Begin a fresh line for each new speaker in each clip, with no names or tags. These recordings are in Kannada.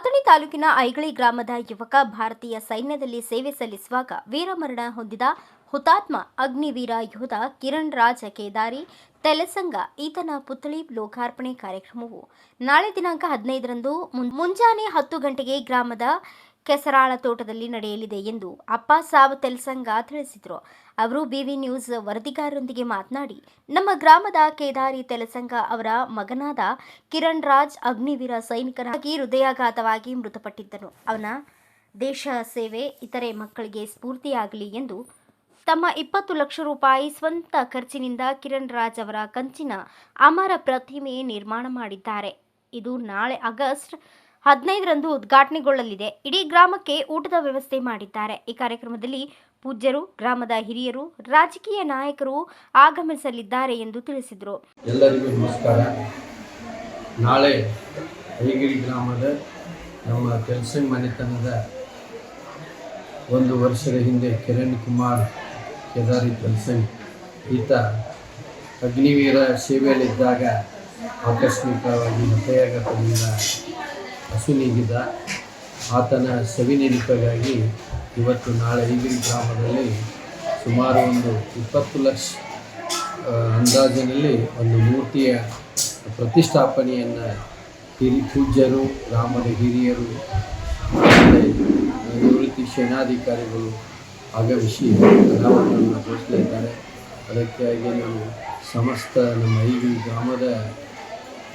ಅಥಣಿ ತಾಲೂಕಿನ ಐಗಳಿ ಗ್ರಾಮದ ಯುವಕ ಭಾರತೀಯ ಸೈನ್ಯದಲ್ಲಿ ಸೇವೆ ಸಲ್ಲಿಸುವಾಗ ವೀರಮರಣ ಹೊಂದಿದ ಹುತಾತ್ಮ ಅಗ್ನಿವೀರ ಯೋಧ ಕಿರಣ್ ರಾಜ್ ಕೇದಾರಿ ತೆಲಸಂಗ ಈತನ ಪುತ್ಥಳಿ ಲೋಕಾರ್ಪಣೆ ಕಾರ್ಯಕ್ರಮವು ನಾಳೆ ದಿನಾಂಕ 15ರಂದು ಮುಂಜಾನೆ 10 ಗಂಟೆಗೆ ಗ್ರಾಮದ ಕೆಸರಾಳ ತೋಟದಲ್ಲಿ ನಡೆಯಲಿದೆ ಎಂದು ಅಪ್ಪ ಸಾಬ್ ತೆಲಸಂಗ ತಿಳಿಸಿದರು. ಅವರು ಬಿವಿ ನ್ಯೂಸ್ ವರದಿಗಾರರೊಂದಿಗೆ ಮಾತನಾಡಿ, ನಮ್ಮ ಗ್ರಾಮದ ಕೇದಾರಿ ತೆಲಸಂಗ ಅವರ ಮಗನಾದ ಕಿರಣ್ ರಾಜ್ ಅಗ್ನಿವೀರ ಸೈನಿಕನಾಗಿ ಹೃದಯಾಘಾತವಾಗಿ ಮೃತಪಟ್ಟಿದ್ದನು. ಅವನ ದೇಶ ಸೇವೆ ಇತರೆ ಮಕ್ಕಳಿಗೆ ಸ್ಫೂರ್ತಿಯಾಗಲಿ ಎಂದು ತಮ್ಮ 20 ಲಕ್ಷ ರೂಪಾಯಿ ಸ್ವಂತ ಖರ್ಚಿನಿಂದ ಕಿರಣ್ ರಾಜ್ ಅವರ ಕಂಚಿನ ಅಮರ ಪ್ರತಿಮೆ ನಿರ್ಮಾಣ ಮಾಡಿದ್ದಾರೆ. ಇದು ನಾಳೆ ಆಗಸ್ಟ್ 15ರಂದು ಉದ್ಘಾಟನೆಗೊಳ್ಳಲಿದೆ. ಇಡೀ ಗ್ರಾಮಕ್ಕೆ ಊಟದ ವ್ಯವಸ್ಥೆ ಮಾಡಿದ್ದಾರೆ. ಈ ಕಾರ್ಯಕ್ರಮದಲ್ಲಿ ಪೂಜ್ಯರು, ಗ್ರಾಮದ ಹಿರಿಯರು, ರಾಜಕೀಯ ನಾಯಕರು ಆಗಮಿಸಲಿದ್ದಾರೆ ಎಂದು ತಿಳಿಸಿದರು.
ಎಲ್ಲರಿಗೂ ನಮಸ್ಕಾರ. ನಾಳೆ ಐಗಳಿ ಗ್ರಾಮದ ನಮ್ಮ ತೆಲಸಂಗ ಮನೆತನದ 1 ವರ್ಷದ ಹಿಂದೆ ಕಿರಣ್ ಕುಮಾರ್ ಕೇದಾರಿ ತೆಲಸಂಗ್ ಈತ ಅಗ್ನಿವೀರ ಸೇವೆಯಲ್ಲಿದ್ದಾಗ ಆಕಸ್ಮಿಕವಾಗಿ ಹೃದಯಾಘಾತದಿಂದ ಅಸುನೀಗಿದ್ದ. ಆತನ ಸವಿನೆನಪಿಗಾಗಿ ಇವತ್ತು ನಾಳೆ ಐಗಳಿ ಗ್ರಾಮದಲ್ಲಿ ಸುಮಾರು ಒಂದು 20 ಲಕ್ಷ ಅಂದಾಜಿನಲ್ಲಿ ಒಂದು ಮೂರ್ತಿಯ ಪ್ರತಿಷ್ಠಾಪನೆಯನ್ನು ಪೂಜ್ಯರು, ಗ್ರಾಮದ ಹಿರಿಯರು, ನಿವೃತ್ತಿ ಸೇನಾಧಿಕಾರಿಗಳು ಆಗಮಿಸಿ ಅನಾವರಣವನ್ನು ಗೊಳಿಸಲಿದ್ದಾರೆ. ಅದಕ್ಕಾಗಿ ನಾವು ಸಮಸ್ತ ನಮ್ಮ ಐಗಳಿ ಗ್ರಾಮದ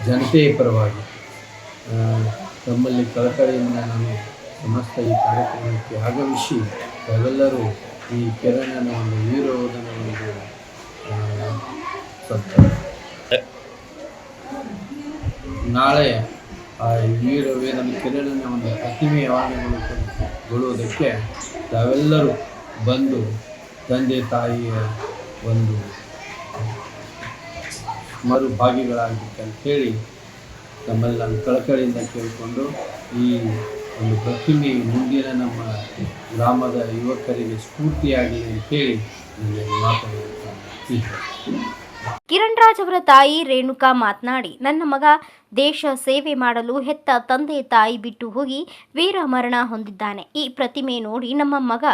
ಜನತೆಯ ಪರವಾಗಿ ತಮ್ಮಲ್ಲಿ ಕಳಕಳಿಯಿಂದ ನಾನು ಸಮಸ್ತ ಈ ಕಾರ್ಯಕ್ರಮಕ್ಕೆ ಆಗಮಿಸಿ ತಾವೆಲ್ಲರೂ ಈ ಕಿರಣನ ಒಂದು ವೀರಯೋಧನ ಒಂದು ನಾಳೆ ಆ ವೀರವೇದನ ಕಿರಣನ ಒಂದು ಪ್ರತಿಮೆ ಅನಾವರಣಗೊಳ್ಳುವುದಕ್ಕೆ ತಾವೆಲ್ಲರೂ ಬಂದು ತಂದೆ ತಾಯಿಯ ಒಂದು ಮರುಭಾಗಿಗಳಾಗಬೇಕಂತೇಳಿ ತಮ್ಮಲ್ಲಿ ನಾನು ಕಳಕಳಿಯಿಂದ ಕೇಳಿಕೊಂಡು ಈ ಒಂದು ಪ್ರತಿಮೆ ಮುಂದಿನ ನಮ್ಮ ಗ್ರಾಮದ ಯುವಕರಿಗೆ ಸ್ಫೂರ್ತಿಯಾಗಲಿ ಅಂತೇಳಿ ನನಗೆ ಮಾತನಾಡುತ್ತೇನೆ.
ಕಿರಣ್ ರಾಜ್ ಅವರ ತಾಯಿ ರೇಣುಕಾ ಮಾತನಾಡಿ, ನನ್ನ ಮಗ ದೇಶ ಸೇವೆ ಮಾಡಲು ಹೆತ್ತ ತಂದೆ ತಾಯಿ ಬಿಟ್ಟು ಹೋಗಿ ವೀರ ಮರಣ ಹೊಂದಿದ್ದಾನೆ. ಈ ಪ್ರತಿಮೆ ನೋಡಿ ನಮ್ಮ ಮಗ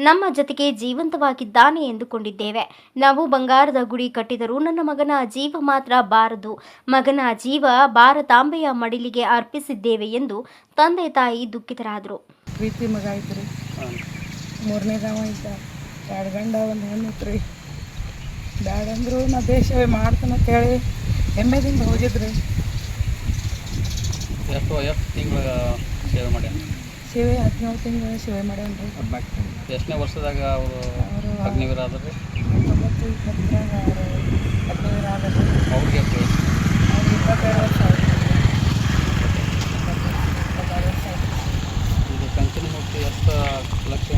ನಮ್ಮ ಜೊತೆಗೆ ಜೀವಂತವಾಗಿದ್ದಾನೆ ಎಂದುಕೊಂಡಿದ್ದೇವೆ. ನಾವು ಬಂಗಾರದ ಗುಡಿ ಕಟ್ಟಿದರೂ ನನ್ನ ಮಗನ ಜೀವ ಮಾತ್ರ ಬಾರದು. ಮಗನ ಜೀವ ಭಾರತಾಂಬೆಯ ಮಡಿಲಿಗೆ ಅರ್ಪಿಸಿದ್ದೇವೆ ಎಂದು ತಂದೆ ತಾಯಿ ದುಃಖಿತರಾದರು.
ಪ್ರೀತಿ ಮಗ ಐತ್ರಿ, 3ನೇದವ ಇದ್ದ, 2 ಗಂಡ 1 ಹೆಣ್ಣು ಐತ್ರಿ. ಬ್ಯಾಡಂದ್ರು ನಾ ದೇಶ ಸೇವೆ ಮಾಡ್ತಾನೆ ಅಂತೇಳಿ ಹೆಮ್ಮೆದಿಂದ ಹೋಗಿದ್ರಿ.
ಎಷ್ಟು ತಿಂಗಳ ಸೇವೆ ಮಾಡ್ಯಾನ?
ಸೇವೆ 17 ತಿಂಗಳ ಸೇವೆ ಮಾಡ್ಯಾನ್ರಿ.
ಎಷ್ಟನೇ ವರ್ಷದಾಗ ಅವರು ಅಗ್ನಿವೀರ ಆದ್ರಿ?
1920 ಅವರು ಅಗ್ನಿವೀರ ಆದ್ರಿ.
ಅವ್ರಿಗೆ
ಅವ್ರು 22 ವರ್ಷ ಆಯ್ತು.
ಇದು ಕಂಚಿನ ಮೂರ್ತಿ ಎಷ್ಟು ಲಕ್ಷ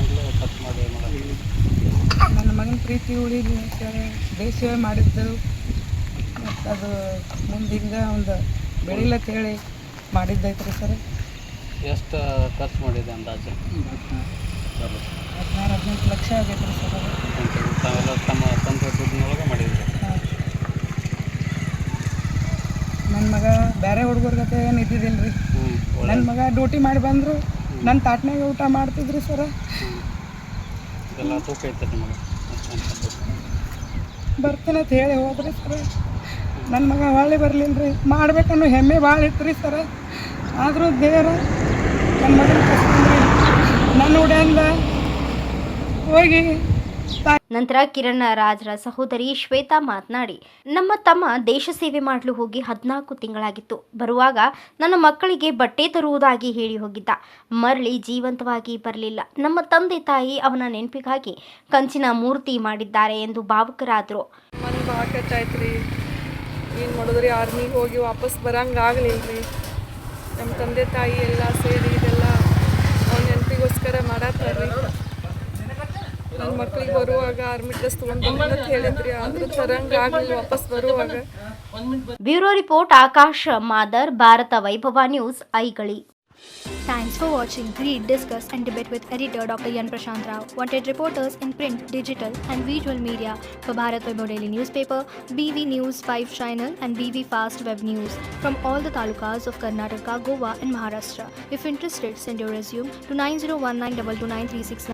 ಖರ್ಚು ಮಾಡಿ ಮಾಡೋದು?
ನನ್ನ ಮಗನ ಪ್ರೀತಿ ಉಳಿಲಿ ಅಂತೇಳಿ ದೇಶ ಸೇವೆ ಮಾಡಿದ್ದರು. ಮತ್ತು ಅದು ಮುಂದೆ ಹಿಂಗೆ ಒಂದು ಬೆಳಿಲಕ್ಕ ಹೇಳಿ ಮಾಡಿದ್ದೈತ್ರಿ ಸರ್.
ಎಷ್ಟು ಖರ್ಚು ಮಾಡಿದೆ ಅಂದಾಜು?
16-18 ಲಕ್ಷ ಆಗೈತ್ರಿ ಸರ್.
ತಾವೆಲ್ಲ ತಮ್ಮ ಸ್ವಂತ ದುಡ್ಡಿನೊಳಗೆ ಮಾಡಿದ್ರಿ?
ಹಾಂ. ನನ್ನ ಮಗ ಬೇರೆ ಹುಡುಗರ್ಗತೆ ಏನು ಇದ್ದಿದ್ದಿಲ್ಲ ರೀ. ನನ್ನ ಮಗ ಡ್ಯೂಟಿ ಮಾಡಿ ಬಂದರು ನನ್ನ ತಾಟ್ನಾಗ ಊಟ ಮಾಡ್ತಿದ್ರಿ ಸರ.
ಇದೆಲ್ಲ ತೂಕ ಐತೆ ನಿಮಗೆ?
ಬರ್ತೀನಿ ಅಂತ ಹೇಳಿ ಹೋದ್ರಿ ಸರ. ನನ್ನ ಮಗ ಹೊಳ್ಳಿ ಬರಲಿಲ್ಲ ರೀ. ಮಾಡ್ಬೇಕನ್ನೋ ಹೆಮ್ಮೆ ಭಾಳ ಇತ್ತು ರೀ ಸರ. ಆದರೂ ದೇವರ ನನ್ನ ಮಗನ ಕಸ್ಕೊಂಡ್ರಿ. ನನ್ನ ಹುಡಿಯಿಂದ ಹೋಗಿ
ನಂತರ ಕಿರಣ್ ರಾಜ್ರ ಸಹೋದರಿ ಶ್ವೇತಾ ಮಾತನಾಡಿ, ನಮ್ಮ ತಮ್ಮ ದೇಶ ಸೇವೆ ಮಾಡಲು ಹೋಗಿ 14 ತಿಂಗಳಾಗಿತ್ತು. ಬರುವಾಗ ನನ್ನ ಮಕ್ಕಳಿಗೆ ಬಟ್ಟೆ ತರುವುದಾಗಿ ಹೇಳಿ ಹೋಗಿದ್ದ. ಮರಳಿ ಜೀವಂತವಾಗಿ ಬರಲಿಲ್ಲ. ನಮ್ಮ ತಂದೆ ತಾಯಿ ಅವನ ನೆನಪಿಗಾಗಿ ಕಂಚಿನ ಮೂರ್ತಿ ಮಾಡಿದ್ದಾರೆ ಎಂದು ಭಾವುಕರಾದರು.
ಮನೆ ಭಾಳ ಕೆಟ್ಟಾಯ್ತು ರೀ. ಏನು ಮಾಡಿದ್ರಿ, ಆರ್ಮಿಗೆ ಹೋಗಿ ವಾಪಸ್ ಬರಂಗೆ ಆಗಲಿಲ್ಲ ರೀ. ನಮ್ಮ ತಂದೆ ತಾಯಿ ಎಲ್ಲ ಸೇರಿ ಇದೆಲ್ಲ ಅವ್ನ ನೆನಪಿಗೋಸ್ಕರ ಮಾಡತ್ತಾರೆ. ನನ್ನ ಮಕ್ಕಳಿಗೆ ಬರುವಾಗ ಆರ್ಮಿ ಡ್ರೆಸ್ ತೊಗೊಂಡು ಅಂತ ಹೇಳಿದ್ರಿ, ಆದರೂ ತರಂಗೆ ಆಗಲಿಲ್ಲ ವಾಪಸ್ ಬರುವಾಗ.
ಬ್ಯೂರೋ ರಿಪೋರ್ಟ್ ಆಕಾಶ್ ಮಾದರ್, ಭಾರತ ವೈಭವ news, ಐಗಳಿ.
Thanks for watching. Read, discuss, and debate with editor Dr. Yan Prashant Rao. Wanted reporters in print, digital, and visual media for Bharat Vaibhav Daily Newspaper, BV News 5 Channel, and BV Fast Web News from all the talukas of Karnataka, Goa, and Maharashtra. If interested, send your resume to 9019229369.